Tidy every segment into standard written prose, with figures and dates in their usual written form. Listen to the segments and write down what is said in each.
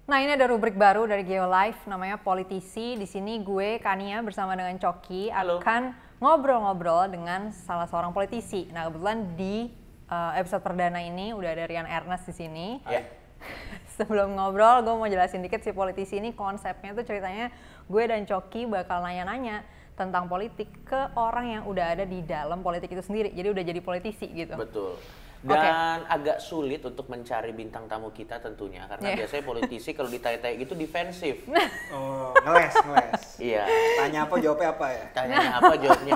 Nah, ini ada rubrik baru dari Geolife namanya Politisi. Di sini gue Kania bersama dengan Coki akan ngobrol-ngobrol dengan salah seorang politisi. Nah, kebetulan di episode perdana ini udah ada Rian Ernest di sini. Sebelum ngobrol, gue mau jelasin dikit si politisi ini konsepnya tuh ceritanya gue dan Coki bakal nanya-nanya tentang politik ke orang yang udah ada di dalam politik itu sendiri. Jadi udah jadi politisi gitu. Betul. Dan agak sulit untuk mencari bintang tamu kita tentunya karena biasanya politisi kalau ditanya-tanya gitu defensif. Oh, ngeles. Iya. Tanya apa jawabnya apa ya? Tanyanya apa jawabnya.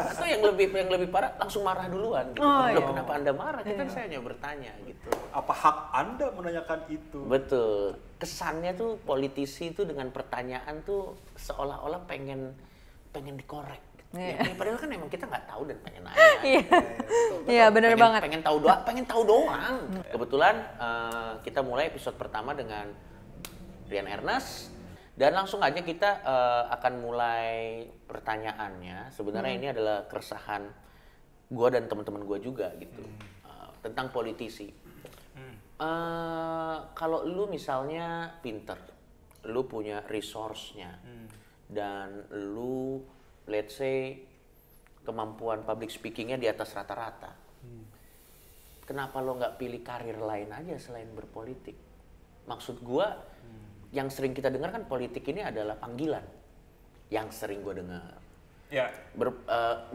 Atau yang lebih parah langsung marah duluan gitu. Loh, kenapa Anda marah? Kita saya hanya bertanya gitu. Apa hak Anda menanyakan itu? Betul. Kesannya tuh politisi itu dengan pertanyaan tuh seolah-olah pengen dikorek. Ya, padahal kan emang kita nggak tahu dan pengen nanya. Iya, benar banget. Pengen tahu doang. Kebetulan kita mulai episode pertama dengan Rian Ernest dan langsung aja kita akan mulai pertanyaannya. Sebenarnya ini adalah keresahan gue dan teman-teman gue juga gitu tentang politisi. Kalau lu misalnya pinter, lu punya resource-nya dan lu let's say kemampuan public speaking-nya di atas rata-rata. Kenapa lo nggak pilih karir lain aja selain berpolitik? Maksud gua, yang sering kita dengar kan politik ini adalah panggilan. Yang sering gua dengar. Ya.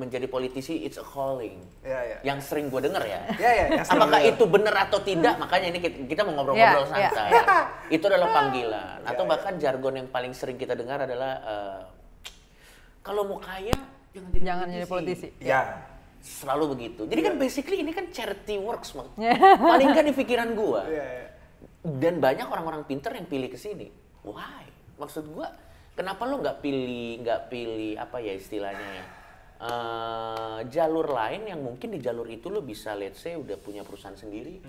Menjadi politisi it's a calling. Ya. Yang sering gua dengar ya. Ya. Apakah itu benar atau tidak? Makanya ini kita mau ngobrol-ngobrol santai. Itu adalah panggilan. Atau bahkan jargon yang paling sering kita dengar adalah kalau mau kaya, jangan jadi politisi. Ya. Selalu begitu. Jadi kan basically ini kan charity works, paling kan di pikiran gua. Dan banyak orang-orang pinter yang pilih ke sini. Why? Maksud gua, kenapa lo nggak pilih apa ya istilahnya ya? Jalur lain yang mungkin di jalur itu lo bisa let's say udah punya perusahaan sendiri.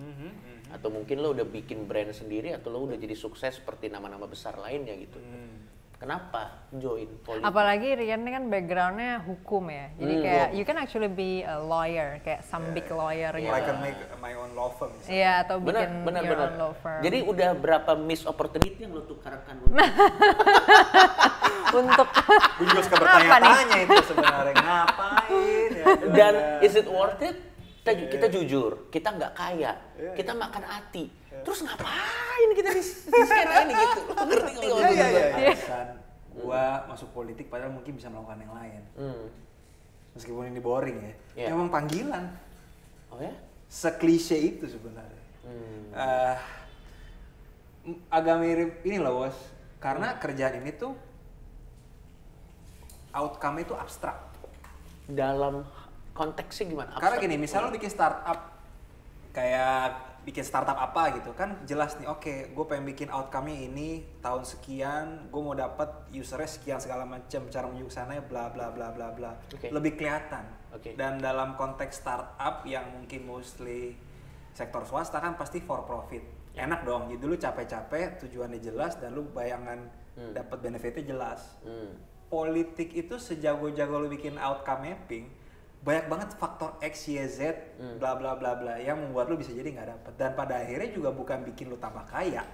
Atau mungkin lo udah bikin brand sendiri atau lo udah jadi sukses seperti nama-nama besar lainnya gitu. Kenapa join politik? Apalagi Rian ini kan backgroundnya hukum ya, jadi kayak you can actually be a lawyer, kayak some big lawyer gitu. I can make my own law firm. Iya, atau bikin bener. your own law firm. Jadi udah berapa miss opportunity yang lo tukarkan untuk Gue juga suka bertanya-tanya itu sebenarnya ngapain ya. Dan is it worth it? Kita jujur, kita nggak kaya, kita makan hati. Terus ngapain kita di skena ini gitu? Lo ngerti kalau Alasan gua masuk politik padahal mungkin bisa melakukan yang lain. Meskipun ini boring ya. Emang panggilan. Oh ya? Seklise itu sebenarnya. Agak mirip ini loh bos. Karena kerjaan ini tuh outcome itu abstrak. Dalam konteksnya gimana? Karena gini, misal lo bikin startup kayak bikin startup apa gitu kan jelas nih, oke, gue pengen bikin outcome-nya ini tahun sekian, gue mau dapat usernya sekian segala macam, cara menuju sana ya bla bla bla bla bla. Lebih kelihatan. Dan dalam konteks startup yang mungkin mostly sektor swasta kan pasti for profit. Enak dong, jadi lu capek-capek, tujuannya jelas dan lu bayangan dapat benefitnya jelas. Politik itu sejago-jago lu bikin outcome mapping, banyak banget faktor X, Y, Z, bla bla bla bla yang membuat lu bisa jadi nggak dapet. Dan pada akhirnya juga bukan bikin lu tambah kaya.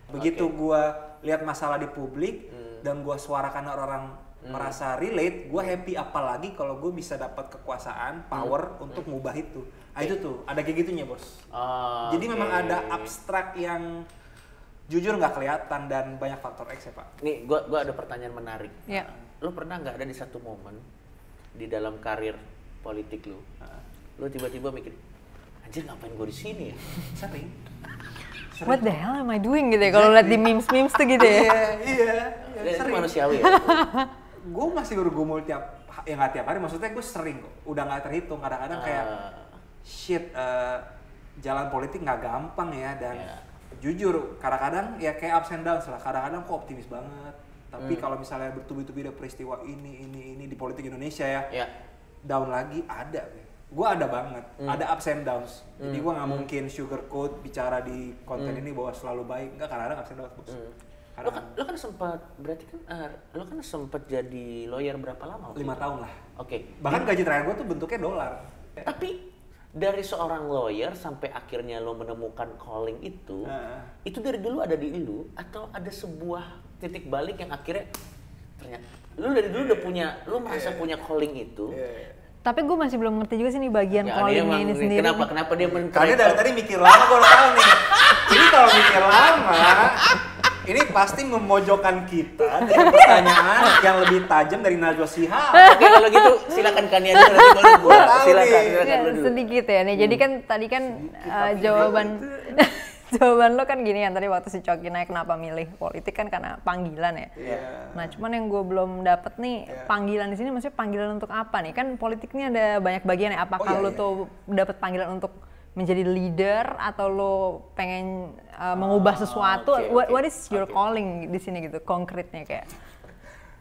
Begitu gua lihat masalah di publik dan gua suarakan orang merasa relate, gua happy. Apalagi kalau gua bisa dapat kekuasaan, power untuk ngubah itu. Itu tuh ada kayak gitunya bos. Jadi memang ada abstrak yang jujur nggak kelihatan dan banyak faktor X ya pak. Nih gua ada pertanyaan menarik. Lo pernah nggak ada di satu momen di dalam karir politik lu tiba-tiba mikir, anjir ngapain gue di sini ya? Sering. What the hell am I doing gitu ya? Kalau lihat di memes tuh gitu ya? Iya. Itu manusiawi ya? Gue masih bergumul nggak tiap hari, maksudnya gue sering kok. Udah nggak terhitung, kadang-kadang kayak shit, jalan politik nggak gampang ya. Dan jujur, kadang-kadang ya kayak ups and downs lah. Kadang-kadang kok optimis banget. Tapi kalau misalnya bertubi-tubi ada peristiwa ini di politik Indonesia ya, down lagi ada. Gue ada banget, ada ups and downs. Jadi gue nggak mungkin sugarcoat bicara di konten ini bahwa selalu baik. Enggak, kadang-kadang ups and downs. Lo kan sempat, berarti kan lo kan sempat jadi lawyer berapa lama? 5 tahun lah. Oke. Bahkan gaji terakhir gue tuh bentuknya dolar. Tapi dari seorang lawyer sampai akhirnya lo menemukan calling itu dari dulu ada di lu atau ada sebuah titik balik yang akhirnya ternyata lu dari dulu udah punya, lu merasa punya calling itu. Tapi gue masih belum ngerti juga sih nih bagian callingnya ini sendiri. Kenapa dia Karena dari tadi mikir lama, gue udah tahu nih. Ini kalau mikir lama, ini pasti memojokkan kita dengan pertanyaan yang lebih tajam dari Najwa Shihab. Oke, kalau gitu silakan Kania dulu, nanti baru gue. Silakan dulu. Sedikit ya nih. Jadi kan tadi kan jawaban lo kan gini kan tadi waktu si Coki naik kenapa milih politik kan karena panggilan ya. Nah cuman yang gue belum dapet nih panggilan di sini maksudnya panggilan untuk apa nih? Kan politik ini ada banyak bagian ya. Apakah lo tuh dapet panggilan untuk menjadi leader atau lo pengen mengubah sesuatu? What is your calling di sini gitu konkretnya kayak?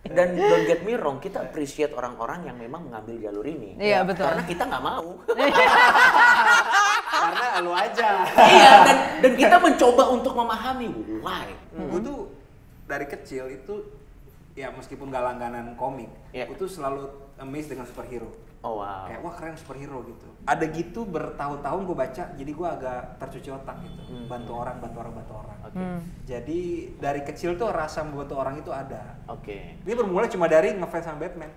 Dan don't get me wrong, kita appreciate orang-orang yang memang mengambil jalur ini. Iya betul. Karena kita nggak mau. Karena lu aja. Iya, dan kita mencoba untuk memahami why. Gue tuh dari kecil itu ya meskipun gak langganan komik, gue tuh selalu amazed dengan superhero. Oh wow. Kayak wah keren superhero gitu. Ada gitu bertahun-tahun gue baca, jadi gue agak tercuci otak gitu. Bantu orang. Jadi dari kecil tuh rasa membantu orang itu ada. Ini bermula cuma dari ngefans sama Batman.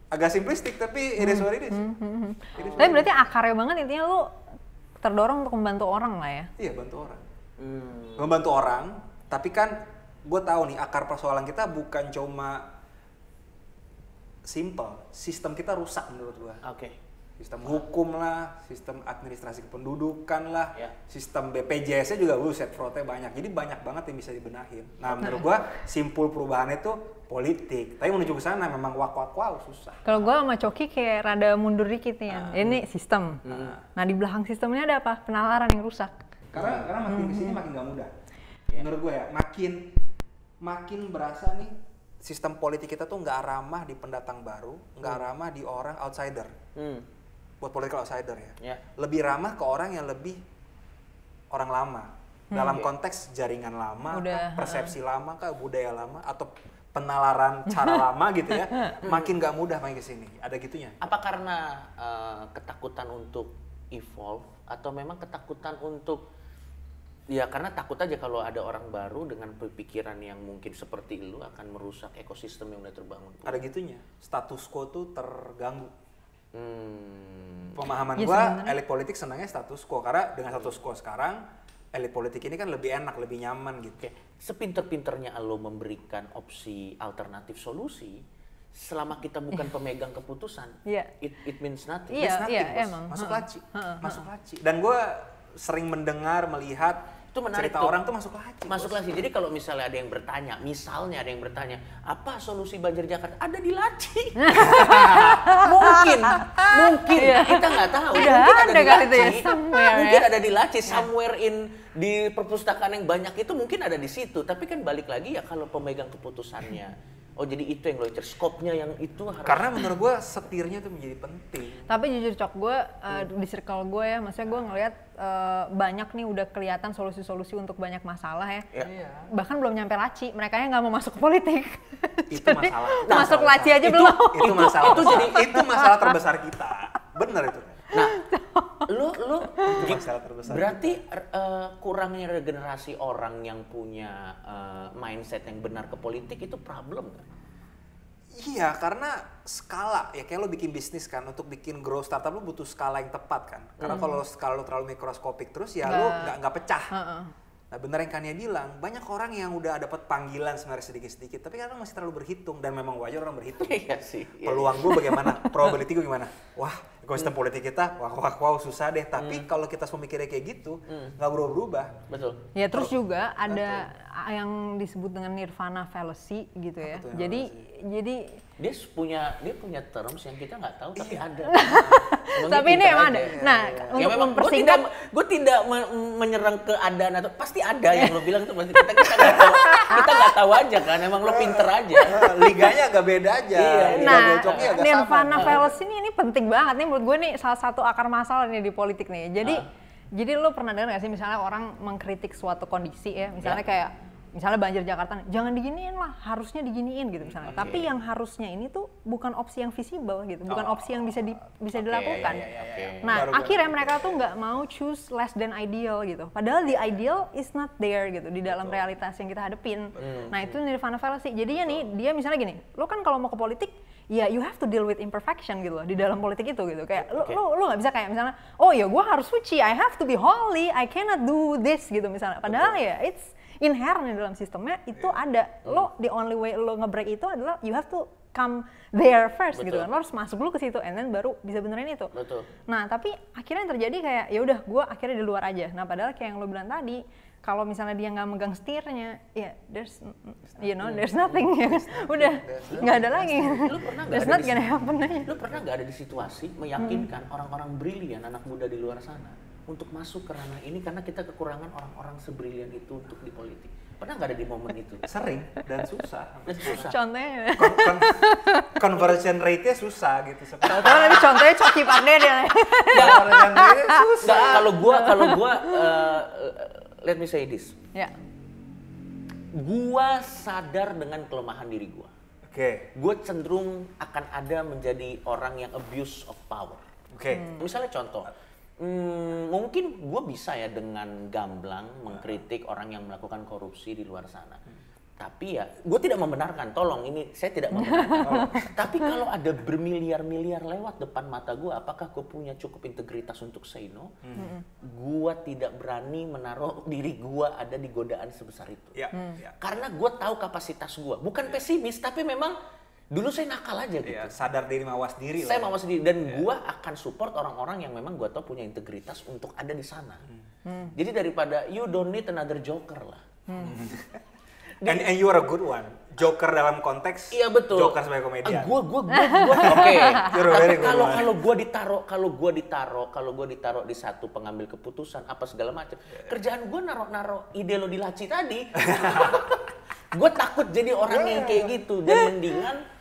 Agak simplistik tapi it is what it is. Tapi berarti akarnya banget intinya lu terdorong untuk membantu orang lah ya? Iya, bantu orang. Membantu orang, tapi kan gue tahu nih akar persoalan kita bukan cuma simple, sistem kita rusak menurut gue. Sistem hukum lah, sistem administrasi kependudukan lah, sistem BPJS-nya juga buset fraudnya banyak. Jadi banyak banget yang bisa dibenahin. Nah menurut gue simpul perubahannya itu politik. Tapi menuju ke sana memang wow susah. Kalau gue sama Coki kayak rada mundur dikit nih ya. Ini sistem. Nah di belakang sistemnya ada apa? Penalaran yang rusak. Karena makin kesini makin gak mudah. Menurut gue ya, makin berasa nih sistem politik kita tuh nggak ramah di pendatang baru, nggak ramah di orang outsider. Buat political outsider ya. Lebih ramah ke orang yang lebih orang lama. Dalam konteks jaringan lama, persepsi lama, budaya lama, atau penalaran cara lama gitu ya. Makin nggak mudah main kesini. Ada gitunya. Apa karena ketakutan untuk evolve atau memang ketakutan untuk ya karena takut aja kalau ada orang baru dengan pemikiran yang mungkin seperti lu akan merusak ekosistem yang udah terbangun. Ada gitunya. Status quo tuh terganggu. Pemahaman gua elit politik senangnya status quo karena dengan status quo sekarang elit politik ini kan lebih enak, lebih nyaman gitu. Sepinter-pinternya lo memberikan opsi alternatif solusi, selama kita bukan pemegang keputusan, it means nothing. Emang. Masuk laci. Dan gue sering mendengar, melihat itu menarik cerita tuh. orang tuh masuk laci. Jadi kalau misalnya ada yang bertanya, apa solusi banjir Jakarta? Ada di laci. mungkin kita nggak tahu. Mungkin ada di laci, somewhere di perpustakaan yang banyak itu mungkin ada di situ. Tapi kan balik lagi ya kalau pemegang keputusannya. Oh jadi itu yang lo incer, skopnya yang itu harus. Karena menurut gue setirnya tuh menjadi penting. Tapi jujur Cok, gue di circle gue ya, maksudnya gue ngelihat banyak nih udah kelihatan solusi-solusi untuk banyak masalah ya. Bahkan belum nyampe laci, mereka nggak mau masuk ke politik. Itu masalah. Masuk laci aja belum. Itu masalah terbesar kita. Bener itu. Nah, lu berarti kurangnya regenerasi orang yang punya mindset yang benar ke politik itu problem kan? Iya, karena skala ya kayak lo bikin bisnis kan, untuk bikin grow startup lo butuh skala yang tepat kan. Karena kalau skala lo terlalu mikroskopik terus ya lo nggak pecah. Nah bener yang Kania bilang, banyak orang yang udah dapat panggilan sebenarnya sedikit-sedikit, tapi kadang masih terlalu berhitung dan memang wajar orang berhitung. Iya sih. Peluang gue bagaimana, probability gue gimana? Wah, ekosistem politik kita, wow susah deh. Tapi kalau kita semua mikirnya kayak gitu, nggak berubah. Betul. Ya terus juga ada yang disebut dengan nirvana fallacy gitu ya. Jadi dia punya terms yang kita nggak tahu tapi ada. Tapi ini emang ada. Nah, untuk mempersingkat, gue tidak menyerang keadaan atau pasti ada yang lo bilang itu pasti kita nggak tahu aja kan. Emang lo pinter aja. Liganya agak beda aja. Nah, nirvana fallacy ini penting banget nih menurut gue nih, salah satu akar masalah nih di politik nih. Jadi lo pernah dengar nggak sih misalnya orang mengkritik suatu kondisi ya, misalnya kayak misalnya banjir Jakarta, jangan diginiin lah, harusnya diginiin gitu misalnya. Tapi yang harusnya ini tuh bukan opsi yang visible gitu, bukan opsi yang bisa dilakukan. Nah, akhirnya mereka tuh nggak mau choose less than ideal gitu. Padahal the ideal is not there gitu di dalam realitas yang kita hadepin. Nah, itu nirvana fallacy. Jadinya nih, dia misalnya gini, lo kan kalau mau ke politik, ya you have to deal with imperfection gitu loh di dalam politik itu gitu. Kayak lo nggak bisa kayak misalnya, oh ya gue harus suci, I have to be holy, I cannot do this gitu misalnya. Padahal ya it's inherent di dalam sistemnya itu ada. Lo the only way lo nge-break itu adalah you have to come there first gitu kan. Lo harus masuk dulu ke situ and then baru bisa benerin itu. Nah, tapi akhirnya yang terjadi kayak ya udah gue akhirnya di luar aja. Nah, padahal kayak yang lo bilang tadi, kalau misalnya dia nggak megang setirnya, ya there's nothing ya. Udah nggak ada lagi. Lu pernah there's not gonna happen aja. Lu pernah nggak ada di situasi meyakinkan orang-orang brilian, anak muda di luar sana untuk masuk ke ranah ini karena kita kekurangan orang-orang sebrilian itu untuk di politik? Pernah nggak ada di momen itu? Sering dan susah. Contohnya Conversion rate-nya susah gitu. Tapi contohnya Coki Pardede ya. Conversion rate-nya susah. Kalau gua let me say this. Ya. Gua sadar dengan kelemahan diri gua. Gua cenderung akan ada menjadi orang yang abuse of power. Misalnya contoh, mungkin gue bisa ya dengan gamblang mengkritik orang yang melakukan korupsi di luar sana. Tapi ya, gue tidak membenarkan, tolong ini saya tidak membenarkan. Tapi kalau ada bermiliar-miliar lewat depan mata gue, apakah gue punya cukup integritas untuk say no? Gue tidak berani menaruh diri gue ada di godaan sebesar itu. Karena gue tahu kapasitas gue, bukan pesimis, tapi memang dulu saya nakal aja gitu. Sadar diri, mawas diri. Saya mawas diri dan gue akan support orang-orang yang memang gue tahu punya integritas untuk ada di sana. Jadi daripada you don't need another joker lah. And you are a good one. Joker dalam konteks. Iya betul. Joker sebagai komedian. Oke. Kalau gue ditaruh di satu pengambil keputusan apa segala macam. Kerjaan gue naro ide lo di laci tadi. Gue takut jadi orang yang kayak gitu dan mendingan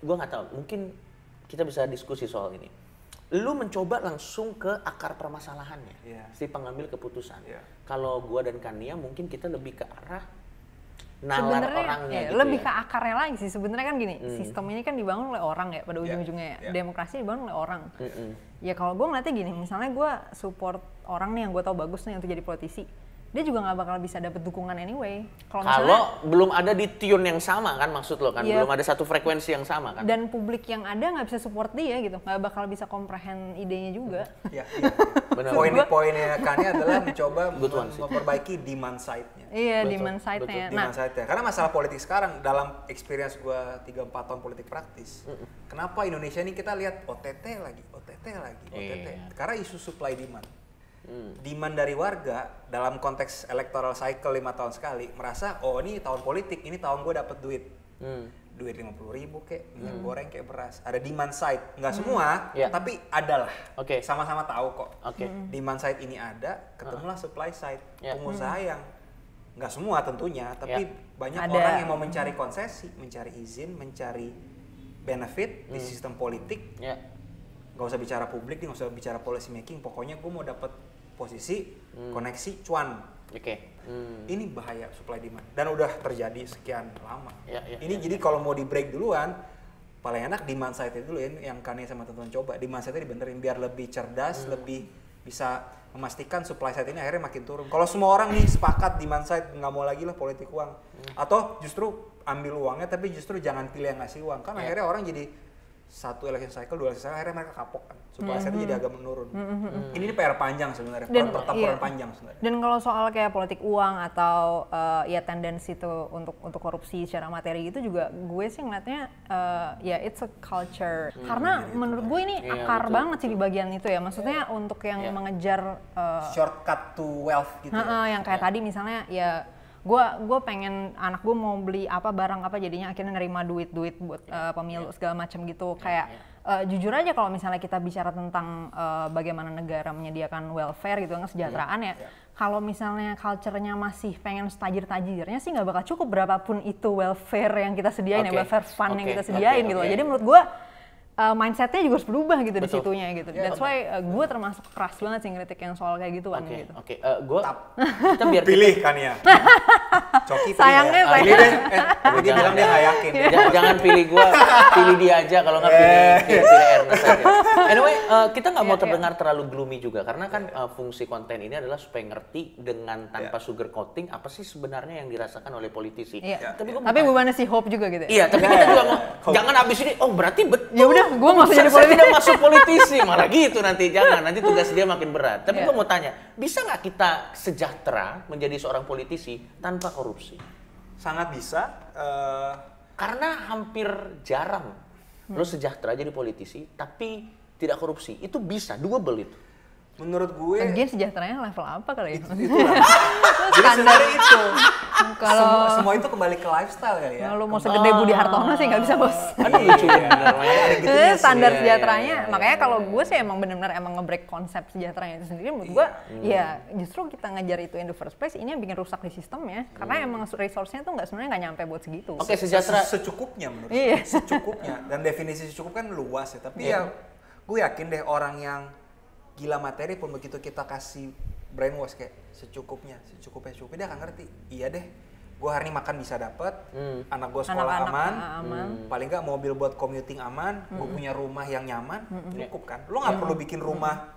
gue nggak tahu, mungkin kita bisa diskusi soal ini. Lu mencoba langsung ke akar permasalahannya, si pengambil keputusan. Kalau gue dan Kania mungkin kita lebih ke arah nalar orangnya gitu. Lebih ke akarnya lagi sih sebenarnya kan gini, sistem ini kan dibangun oleh orang ya pada ujung-ujungnya ya. Demokrasi dibangun oleh orang. Ya kalau gue ngeliatnya gini, misalnya gue support orang nih yang gue tahu bagus nih untuk jadi politisi, dia juga nggak bakal bisa dapet dukungan anyway. Kalau belum ada di tune yang sama kan, maksud lo kan, belum ada satu frekuensi yang sama kan. Dan publik yang ada nggak bisa support dia gitu, nggak bakal bisa comprehend idenya juga. Poinnya Kania adalah mencoba memperbaiki demand side-nya. Demand side-nya. Demand side-nya. Karena masalah politik sekarang, dalam experience gue 3-4 tahun politik praktis, kenapa Indonesia ini kita lihat OTT lagi. Karena isu supply demand. Demand dari warga dalam konteks electoral cycle 5 tahun sekali merasa oh ini tahun politik, ini tahun gue dapet duit. Duit 50.000 kayak minyak goreng kayak beras. Ada demand side, nggak semua, tapi ada lah. Sama-sama tahu kok. Demand side ini ada, ketemulah supply side. Pengusaha yang nggak semua tentunya, tapi banyak orang yang mau mencari konsesi, mencari izin, mencari benefit di sistem politik. Nggak usah bicara publik, nggak usah bicara policy making. Pokoknya gue mau dapet posisi, koneksi, cuan. Ini bahaya supply demand dan udah terjadi sekian lama. Jadi kalau mau di break duluan, paling enak demand side itu dulu yang Kania sama teman-teman coba. Demand side itu dibenerin biar lebih cerdas, lebih bisa memastikan supply side ini akhirnya makin turun. Kalau semua orang nih sepakat demand side nggak mau lagi lah politik uang, atau justru ambil uangnya tapi justru jangan pilih yang ngasih uang, kan akhirnya orang jadi satu election cycle, 2 election cycle, akhirnya mereka kapok kan. Supply side jadi agak menurun. Ini PR panjang sebenarnya, pertempuran panjang sebenarnya. Dan kalau soal kayak politik uang atau ya tendensi itu untuk korupsi secara materi gitu juga, gue sih ngeliatnya ya it's a culture. Karena menurut gue ini akar banget sih di bagian itu ya. Maksudnya untuk yang mengejar shortcut to wealth gitu. Yang kayak tadi misalnya ya gue pengen anak gue mau beli apa barang apa jadinya akhirnya nerima duit buat pemilu segala macam gitu. Kayak jujur aja kalau misalnya kita bicara tentang bagaimana negara menyediakan welfare gitu, kesejahteraan ya. Kalau misalnya culture-nya masih pengen tajir-tajirnya sih nggak bakal cukup berapapun itu welfare yang kita sediain ya, welfare fund yang kita sediain gitu. Jadi menurut gue mindsetnya juga harus berubah gitu di Betul. situnya gitu. That's why gue termasuk keras banget sih ngeritik yang soal kayak gitu kan gitu. Oke. Kita biar Pilih kan ya. Coki pilih Sayangnya ya. saya- Pilih deh. Tapi dia bilang dia nggak yakin. Jangan pilih gua, pilih dia aja. Kalau nggak pilih Ernest aja. Anyway, kita nggak mau terdengar terlalu gloomy juga karena kan fungsi konten ini adalah supaya ngerti dengan tanpa sugar coating apa sih sebenarnya yang dirasakan oleh politisi. Iya. Tapi bukannya sih hope juga gitu. iya, tapi kita juga mau jangan abis ini. Oh berarti betul. Ya udah, gue nggak usah jadi Saya politisi. tidak masuk politisi malah gitu nanti jangan nanti tugas dia makin berat. Tapi gua mau tanya, bisa nggak kita sejahtera menjadi seorang politisi tanpa korupsi? Sangat bisa. Karena hampir jarang lo sejahtera jadi politisi tapi tidak korupsi. Itu bisa, doable itu. Menurut gue Lagian sejahteranya level apa kali ya? jadi sebenarnya itu. Kalau Semua itu kembali ke lifestyle kali ya. lu mau segede Budi Hartono sih nggak bisa bos. Aduh lucu bener. Ada gitunya sih. Standar Iya, sejahteranya, iya, makanya kalau gue sih emang benar-benar emang nge-break konsep sejahteranya itu sendiri. Menurut gue, ya justru kita ngejar itu in the first place, ini yang bikin rusak di sistemnya. Karena emang resource-nya tuh sebenarnya nggak nyampe buat segitu. Oke, sejahtera. Secukupnya menurut Iya. gue. Secukupnya. Dan definisi secukup kan luas ya. Tapi ya gue yakin deh orang yang gila materi pun begitu kita kasih brainwash kayak secukupnya dia akan ngerti. Iya deh, gue hari ini makan bisa dapet, anak gue sekolah aman, paling nggak mobil buat commuting aman, gue punya rumah yang nyaman, cukup kan. Lo nggak perlu bikin rumah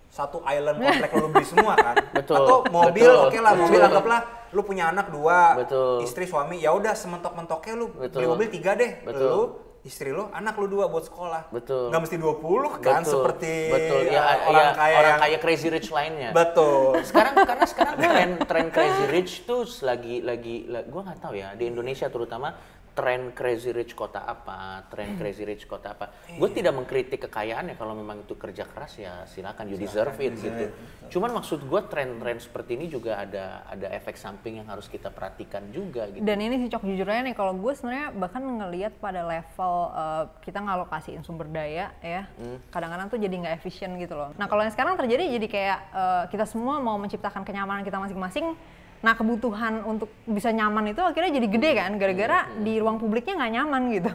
satu island komplek lo beli semua kan. Betul, Atau mobil, betul, oke lah, mobil betul. anggaplah lu punya anak 2, Betul. istri suami, ya udah sementok-mentoknya lu Betul. beli mobil 3 deh. Betul. Lu, istri lu, anak lu 2 buat sekolah. Betul. Nggak mesti 20 kan seperti orang kaya kaya crazy rich lainnya. Betul. Karena sekarang tren crazy rich tuh lagi gue nggak tahu ya di Indonesia terutama tren crazy rich kota apa, tren crazy rich kota apa. Gue tidak mengkritik kekayaannya kalau memang itu kerja keras ya silakan you deserve it gitu. Cuman maksud gue tren-tren seperti ini juga ada efek samping yang harus kita perhatikan juga gitu. Dan ini sih Cok jujurnya nih, kalau gue sebenarnya bahkan ngelihat pada level kita ngalokasiin sumber daya ya, kadang-kadang tuh jadi nggak efisien gitu loh. Nah kalau yang sekarang terjadi jadi kayak kita semua mau menciptakan kenyamanan kita masing-masing. Nah kebutuhan untuk bisa nyaman itu akhirnya jadi gede kan, gara-gara di ruang publiknya nggak nyaman gitu.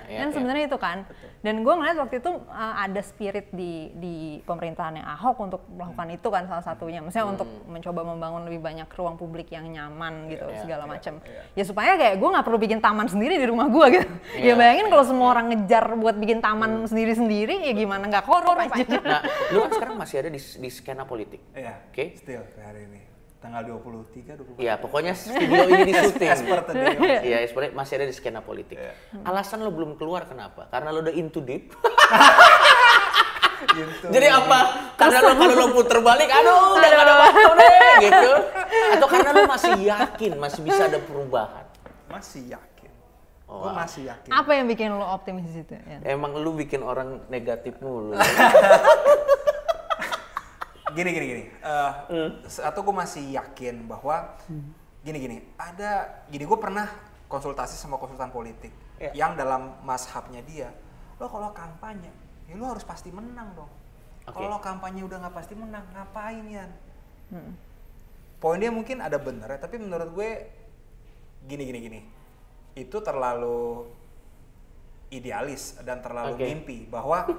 Dan sebenarnya itu kan. Dan gue ngeliat waktu itu ada spirit di pemerintahannya Ahok untuk melakukan itu kan salah satunya. Maksudnya untuk mencoba membangun lebih banyak ruang publik yang nyaman gitu segala macam. Ya supaya kayak gue nggak perlu bikin taman sendiri di rumah gue gitu. Ya bayangin kalau semua orang ngejar buat bikin taman sendiri-sendiri ya gimana nggak korup aja. Nah, lu kan sekarang masih ada di skena politik. Iya. Oke? Still hari ini. Tanggal 23, 24. Iya, pokoknya video ini di syuting. Expert today. Iya, masih ada di skena politik. Alasan lo belum keluar kenapa? Karena lo udah into deep. Gitu. Jadi apa? Karena lo kalau lo puter balik, aduh udah gak ada waktu deh gitu. Atau karena lo masih yakin masih bisa ada perubahan? Masih yakin. Oh, Gue masih yakin. Apa yang bikin lo optimis di situ? Ya. Emang lu bikin orang negatif mulu. Gini. Atau gue masih yakin bahwa gini. Gini gue pernah konsultasi sama konsultan politik yang dalam mazhabnya dia, lo kalau kampanye, ya lo harus pasti menang dong. Kalau kampanye udah nggak pasti menang, ngapain Yan? Poin dia mungkin ada bener ya, tapi menurut gue gini. Itu terlalu idealis dan terlalu mimpi bahwa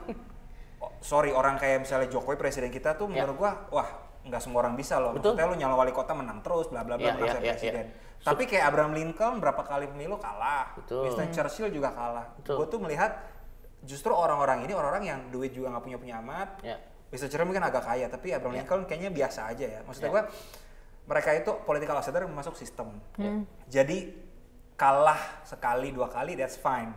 orang kayak misalnya Jokowi presiden kita tuh menurut gua wah nggak semua orang bisa loh. Maksudnya lu nyalon wali kota menang terus bla bla bla menang presiden. Tapi kayak Abraham Lincoln berapa kali pemilu kalah. Winston Churchill juga kalah. Gua tuh melihat justru orang-orang ini orang-orang yang duit juga nggak punya amat. Winston Churchill mungkin agak kaya tapi Abraham Lincoln kayaknya biasa aja ya. Maksudnya gua mereka itu political outsider masuk sistem. Jadi kalah sekali 2 kali that's fine.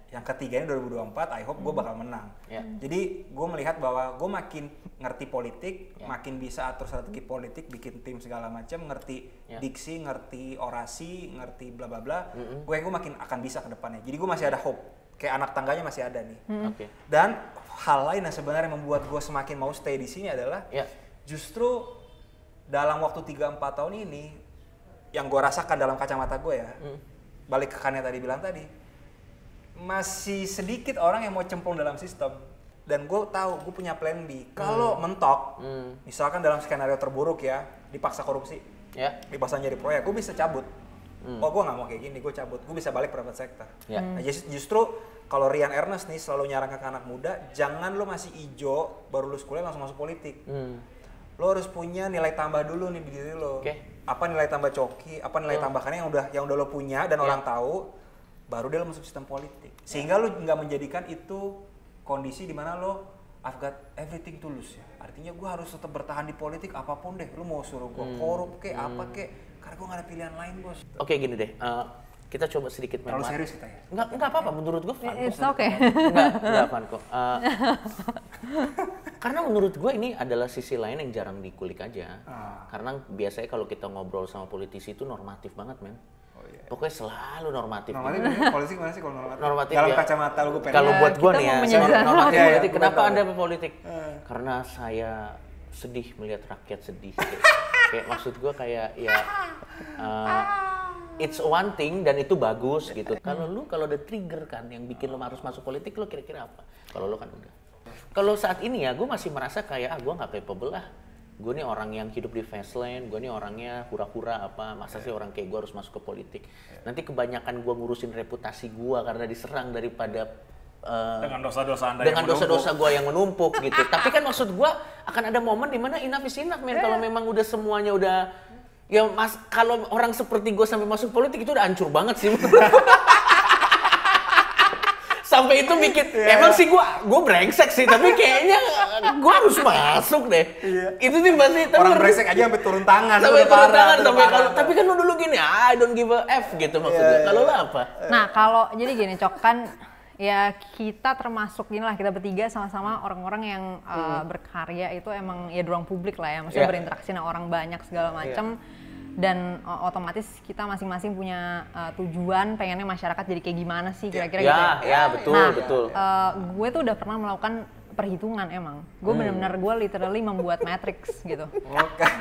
Yang ketiga ini 2024 I hope gue bakal menang. Jadi gue melihat bahwa gue makin ngerti politik, makin bisa atur strategi politik, bikin tim segala macam, ngerti diksi, ngerti orasi, ngerti bla bla bla. Gue makin akan bisa ke depannya. Jadi gue masih ada hope. Kayak anak tangganya masih ada nih. Dan hal lain yang sebenarnya membuat gue semakin mau stay di sini adalah justru dalam waktu 3-4 tahun ini yang gue rasakan dalam kacamata gue ya. Balik ke Kania tadi bilang tadi, masih sedikit orang yang mau cemplung dalam sistem. Dan gue tahu, gue punya plan B. Kalau mentok, misalkan dalam skenario terburuk ya, dipaksa korupsi, dipaksa jadi proyek, gue bisa cabut. oh gue nggak mau kayak gini, gue cabut, gue bisa balik private sector. Yeah. Nah, justru kalau Rian Ernest nih selalu nyarankan ke anak muda, jangan lo masih ijo baru lulus kuliah langsung masuk politik. Lo harus punya nilai tambah dulu nih di diri lo. Apa nilai tambah Coki, apa nilai tambahannya yang udah lo punya dan orang tahu, baru dia lo masuk sistem politik. Sehingga lo nggak menjadikan itu kondisi di mana lo I've got everything to lose ya. Artinya gue harus tetap bertahan di politik apapun deh. Lo mau suruh gue korup kek apa kek, karena gue nggak ada pilihan lain bos. Oke, gini deh. Kita coba sedikit terlalu serius kita ya? Enggak apa-apa, menurut gue fun. It's okay. Enggak fun kok. Karena menurut gue ini adalah sisi lain yang jarang dikulik aja. Karena biasanya kalau kita ngobrol sama politisi itu normatif banget, men. Pokoknya selalu normatif. Normatif politik mana sih kalau normatif? Normatif dalam ya. kacamata lu gue pengen. Kalau buat gue nih ya, normatif politik. Kenapa Anda politik? Karena saya sedih melihat rakyat sedih. Kayak maksud gue kayak ya it's one thing dan itu bagus gitu. Kalau ada trigger kan yang bikin lo harus masuk politik, lo kira-kira apa? Kalau lo kan udah. Kalau saat ini ya gue masih merasa kayak gue nggak capable lah. Gue nih orang yang hidup di fast lane, gue nih orangnya hura-hura apa, masa sih orang kayak gue harus masuk ke politik. Nanti kebanyakan gue ngurusin reputasi gue karena diserang daripada dengan dosa-dosa Anda dengan dosa-dosa gue yang menumpuk gitu. Tapi kan maksud gue akan ada momen dimana enough is enough, men. Kalau memang udah semuanya udah ya mas, kalau orang seperti gue sampai masuk politik itu udah hancur banget sih. Sampai itu bikin, emang sih gue brengsek sih, tapi kayaknya gue harus masuk deh. Itu sih pasti. Orang brengsek aja sampai turun tangan. Sampai turun tangan, tapi kan lu dulu gini, I don't give a F gitu maksudnya. Kalau lu apa? Nah kalau jadi gini Cok, kan ya kita termasuk inilah, kita bertiga sama-sama orang-orang yang berkarya itu emang ya di ruang publik lah ya, maksudnya berinteraksi dengan orang banyak segala macam. Dan otomatis kita masing-masing punya tujuan, pengennya masyarakat jadi kayak gimana sih kira-kira gitu ya. Ya betul, nah, betul. Gue tuh udah pernah melakukan perhitungan emang. Gue benar-benar gue literally membuat matrix gitu.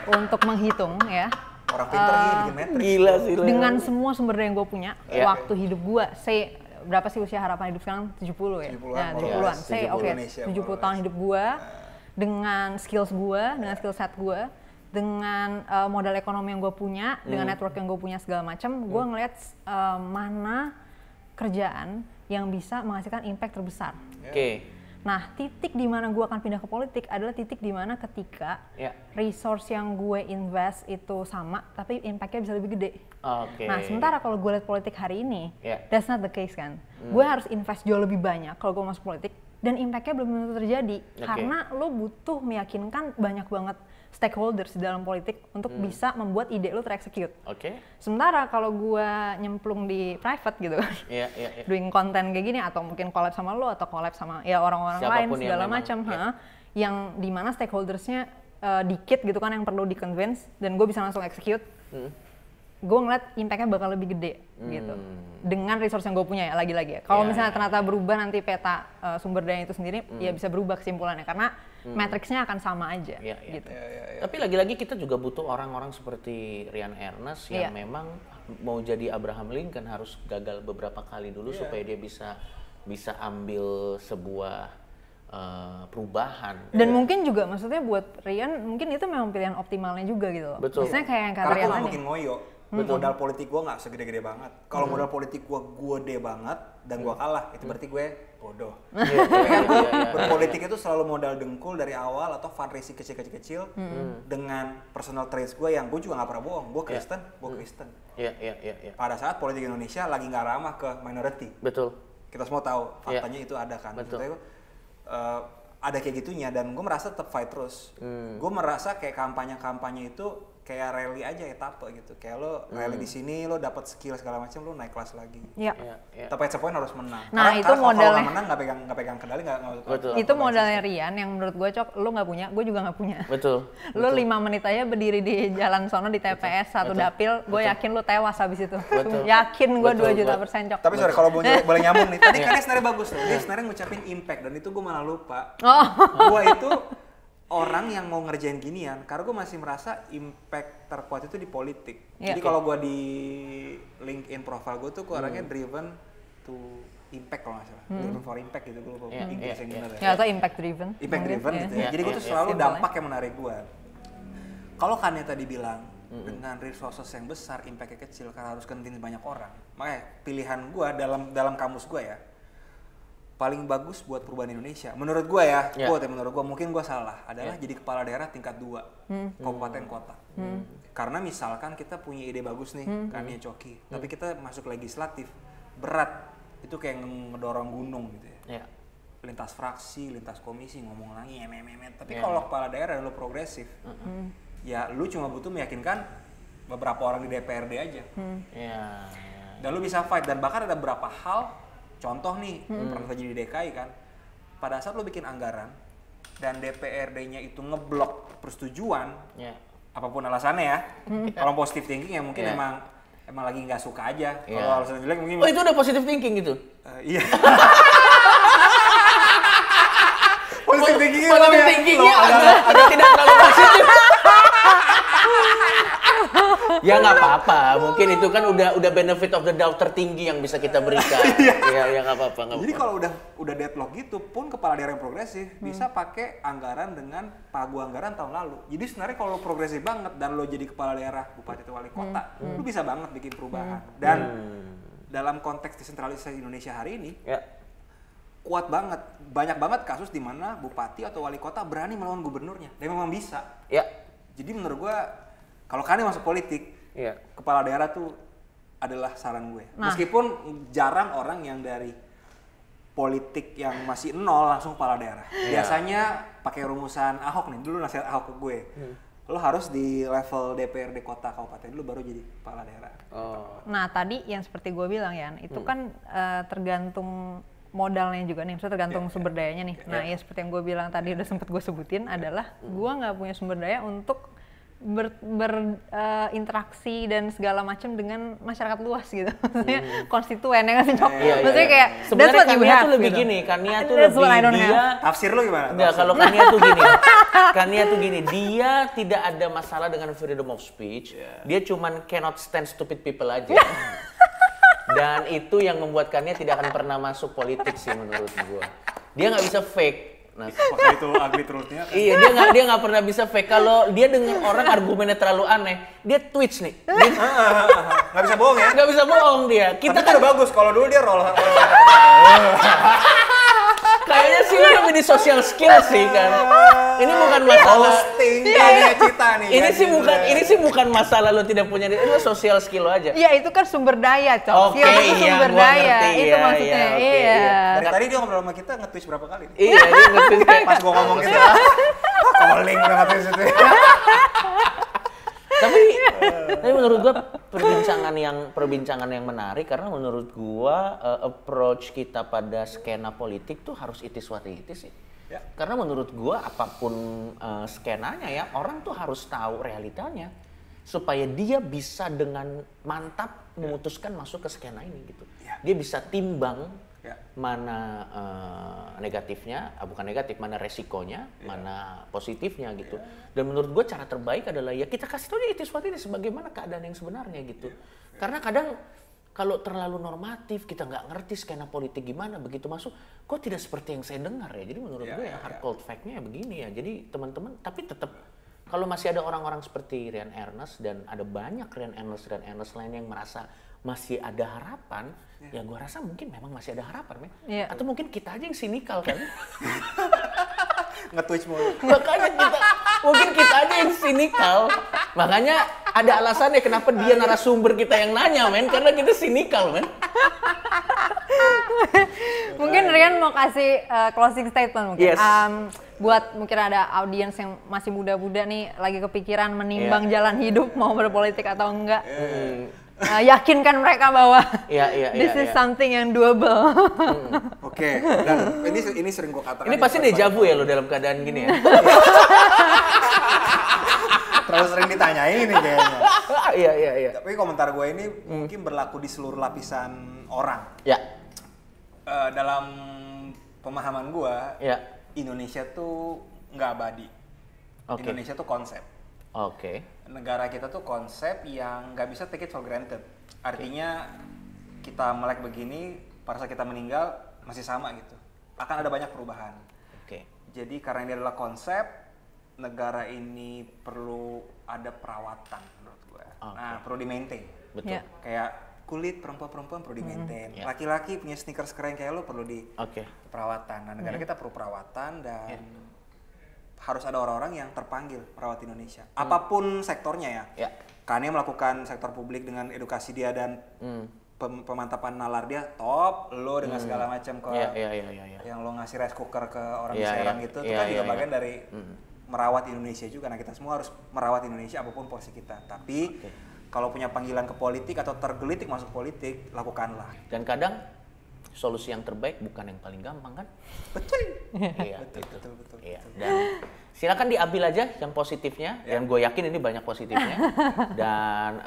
Untuk menghitung ya. Orang pintar bikin matrix. Gila sih. Dengan semua sumber daya yang gue punya, waktu hidup gue, berapa sih usia harapan hidup sekarang? 70 ya? 70-an. 70 tahun hidup gue, dengan skills gue, dengan skill set gue, dengan modal ekonomi yang gue punya, dengan network yang gue punya segala macam, gue ngeliat mana kerjaan yang bisa menghasilkan impact terbesar. Nah, titik di mana gue akan pindah ke politik adalah titik di mana ketika resource yang gue invest itu sama, tapi impactnya bisa lebih gede. Nah, sementara kalau gue lihat politik hari ini, that's not the case kan. Gue harus invest jauh lebih banyak kalau gue masuk politik, dan impactnya belum tentu terjadi. Karena lo butuh meyakinkan banyak banget stakeholders di dalam politik untuk bisa membuat ide lo terexecute. Sementara kalau gue nyemplung di private gitu kan, doing konten kayak gini atau mungkin collab sama lo atau collab sama ya orang-orang lain segala macam, yang dimana stakeholdersnya dikit gitu kan yang perlu di-convince dan gue bisa langsung execute, gue ngeliat impactnya bakal lebih gede gitu dengan resource yang gue punya ya lagi-lagi ya. Kalau misalnya ternyata berubah nanti peta sumber daya itu sendiri, ya bisa berubah kesimpulannya karena matriksnya akan sama aja gitu. Tapi lagi-lagi kita juga butuh orang-orang seperti Rian Ernest yang memang mau jadi Abraham Lincoln harus gagal beberapa kali dulu supaya dia bisa ambil sebuah perubahan. Dan mungkin juga maksudnya buat Rian mungkin itu memang pilihan optimalnya juga gitu loh. Maksudnya kayak yang kata Rian tadi. Karena gue mungkin ngoyo. Modal politik gue nggak segede-gede banget. Kalau modal politik gue gede banget dan gue kalah, itu berarti gue bodoh. Berpolitik itu selalu modal dengkul dari awal atau fundraising kecil-kecil dengan personal traits gue yang gue juga nggak pernah bohong. Gue Kristen, Pada saat politik Indonesia lagi nggak ramah ke minority. Betul. Kita semua tahu faktanya itu ada kan. Betul. Ada kayak gitunya dan gue merasa tetap fight terus. Gue merasa kayak kampanye itu kayak rally aja etape gitu. Kayak lo rally di sini, lo dapat skill segala macam, lo naik kelas lagi. Tapi at some point harus menang. Nah, itu modalnya. Kalau menang nggak pegang kendali nggak. Itu modalnya Rian yang menurut gue Cok, lo nggak punya, gue juga nggak punya. Betul. Lo 5 menit aja berdiri di jalan sono di TPS satu dapil, gue yakin lo tewas habis itu. Yakin gue 2 juta % Cok. Tapi sorry kalau boleh nyambung nih. Tadi kan sebenarnya bagus tuh. Dia sebenarnya ngucapin impact dan itu gue malah lupa. Gue itu orang yang mau ngerjain ginian, karena gue masih merasa impact terkuat itu di politik. Jadi kalau gue di LinkedIn profile gue tuh orangnya driven to impact kalau nggak salah. Driven for impact gitu, gue lupa Inggris yang gimana. Ya atau impact driven. Impact driven gitu ya. Jadi gue tuh selalu dampak yang menarik gue. Kalau Kanye tadi bilang, dengan resources yang besar, impact-nya kecil karena harus convince banyak orang. Makanya pilihan gue dalam kamus gue ya, paling bagus buat perubahan Indonesia menurut gue ya, menurut gue, mungkin gue salah, adalah jadi kepala daerah tingkat 2 kabupaten kota. Karena misalkan kita punya ide bagus nih, kan ya Coki, tapi kita masuk legislatif berat, itu kayak ngedorong gunung gitu ya. Lintas fraksi, lintas komisi, ngomong lagi tapi kalau kepala daerah lo progresif, ya lu cuma butuh meyakinkan beberapa orang di DPRD aja. Dan lu bisa fight, dan bahkan ada beberapa hal. Contoh nih, pernah terjadi di DKI kan, pada saat lo bikin anggaran dan DPRD-nya itu ngeblok persetujuan, apapun alasannya ya, kalau positive thinking ya mungkin emang lagi nggak suka aja. Kalau alasan jelek mungkin. Oh itu udah positive thinking gitu? Iya. Positive thinkingnya agak tidak terlalu positif. Ya nggak apa-apa, mungkin itu kan udah benefit of the doubt tertinggi yang bisa kita berikan. Ya nggak apa-apa. Jadi kalau udah deadlock gitu pun kepala daerah yang progresif bisa pakai anggaran dengan pagu anggaran tahun lalu. Jadi sebenarnya kalau progresif banget dan lo jadi kepala daerah, bupati atau wali kota, lo bisa banget bikin perubahan. Dan dalam konteks desentralisasi Indonesia hari ini, kuat banget, banyak banget kasus di mana bupati atau wali kota berani melawan gubernurnya. Dan memang bisa. Jadi menurut gua kalau kalian masuk politik, kepala daerah tuh adalah saran gue. Meskipun jarang orang yang dari politik yang masih nol langsung kepala daerah. Biasanya pakai rumusan Ahok nih, dulu nasihat Ahok ke gue. Lo harus di level DPRD kota kabupaten dulu baru jadi kepala daerah. Nah tadi yang seperti gue bilang ya, itu kan tergantung modalnya juga nih, misalnya tergantung sumber dayanya nih. Nah ya seperti yang gue bilang tadi udah sempet gue sebutin adalah gue nggak punya sumber daya untuk berinteraksi dan segala macam dengan masyarakat luas gitu, maksudnya konstituen yang ngasih Cok. Maksudnya kayak sebenarnya Kania tuh lebih gini, Kania tuh lebih dia tafsir lo gimana? Enggak, kalau Kania tuh gini, Kania tuh gini, dia tidak ada masalah dengan freedom of speech, dia cuman cannot stand stupid people aja. Dan itu yang membuat Kania tidak akan pernah masuk politik sih menurut gua. Dia nggak bisa fake. Nah, pakai itu ugly truth-nya kan? Iya, dia nggak pernah bisa fake. Kalau dia dengar orang argumennya terlalu aneh, dia twitch nih. Nggak bisa bohong ya? Nggak bisa bohong dia. Kita kan udah bagus, kalau dulu dia roll. Kayaknya sih lebih di social skill sih kan. Ini bukan masalah hosting cita nih. Ini sih bukan masalah lo tidak punya, itu social skill aja. Iya, itu kan sumber daya, Cok. Oke, sumber daya. Itu maksudnya. Dari tadi dia ngobrol sama kita nge-twitch berapa kali? Iya, dia nge-twitch kayak pas gua ngomong gitu. Calling udah nge-twitch itu. Tapi menurut gua perbincangan yang menarik, karena menurut gua approach kita pada skena politik tuh harus itis what itis sih. Karena menurut gua apapun skenanya ya, orang tuh harus tahu realitanya supaya dia bisa dengan mantap memutuskan masuk ke skena ini gitu. Dia bisa timbang mana negatifnya, bukan negatif, mana resikonya, mana positifnya gitu. Dan menurut gue cara terbaik adalah ya kita kasih tahu itu sesuatu ini sebagaimana keadaan yang sebenarnya gitu. Karena kadang kalau terlalu normatif, kita nggak ngerti skena politik gimana, begitu masuk, kok tidak seperti yang saya dengar ya. Jadi menurut gue ya hard cold fact-nya ya begini ya. Jadi teman-teman, tapi tetap kalau masih ada orang-orang seperti Rian Ernest dan ada banyak Rian Ernest lain yang merasa masih ada harapan, ya gue rasa mungkin memang masih ada harapan, atau mungkin kita aja yang sinikal kan. Nge-twitch mulu. Makanya mungkin kita aja yang sinikal. Makanya ada alasannya kenapa dia narasumber kita yang nanya, men, karena kita sinikal, men. Mungkin Rian mau kasih closing statement mungkin. Yes. Buat mungkin ada audiens yang masih muda-muda nih lagi kepikiran menimbang jalan hidup mau berpolitik atau enggak. Yakinkan mereka bahwa this is something yang doable. Oke. Dan ini sering gue katakan. Ini pasti deja vu ya lo dalam keadaan gini ya. Terlalu sering ditanyain ini kayaknya. Iya. Tapi komentar gue ini mungkin berlaku di seluruh lapisan orang. Ya. Dalam pemahaman gue, Indonesia tuh nggak abadi. Indonesia tuh konsep. Negara kita tuh konsep yang nggak bisa take it for granted. Artinya kita melek begini, pada saat kita meninggal masih sama gitu. Akan ada banyak perubahan. Jadi karena ini adalah konsep, negara ini perlu ada perawatan menurut gue. Nah, perlu di-maintain. Betul. Kayak kulit perempuan-perempuan perlu di-maintain. Laki-laki punya sneakers keren kayak lo perlu di perawatan. Nah, negara kita perlu perawatan dan harus ada orang-orang yang terpanggil merawat Indonesia. Apapun sektornya ya. Kania melakukan sektor publik dengan edukasi dia dan pemantapan nalar dia top, lo dengan segala macam ke yang lo ngasih rice cooker ke orang di Serang gitu, itu kan juga bagian dari merawat Indonesia juga. Nah, kita semua harus merawat Indonesia apapun porsi kita. Tapi kalau punya panggilan ke politik atau tergelitik masuk politik, lakukanlah. Dan kadang solusi yang terbaik bukan yang paling gampang kan? Betul. Iya, betul. Iya. Dan silakan diambil aja yang positifnya. Dan gue yakin ini banyak positifnya. Dan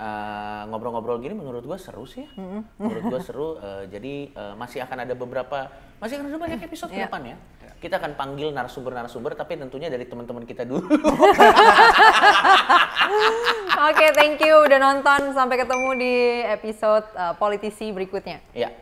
ngobrol-ngobrol gini menurut gue seru sih ya. Menurut gue seru. Jadi masih akan ada banyak episode ke depan ya. Kita akan panggil narasumber-narasumber, tapi tentunya dari teman-teman kita dulu. Oke, thank you udah nonton. Sampai ketemu di episode politisi berikutnya. Ya.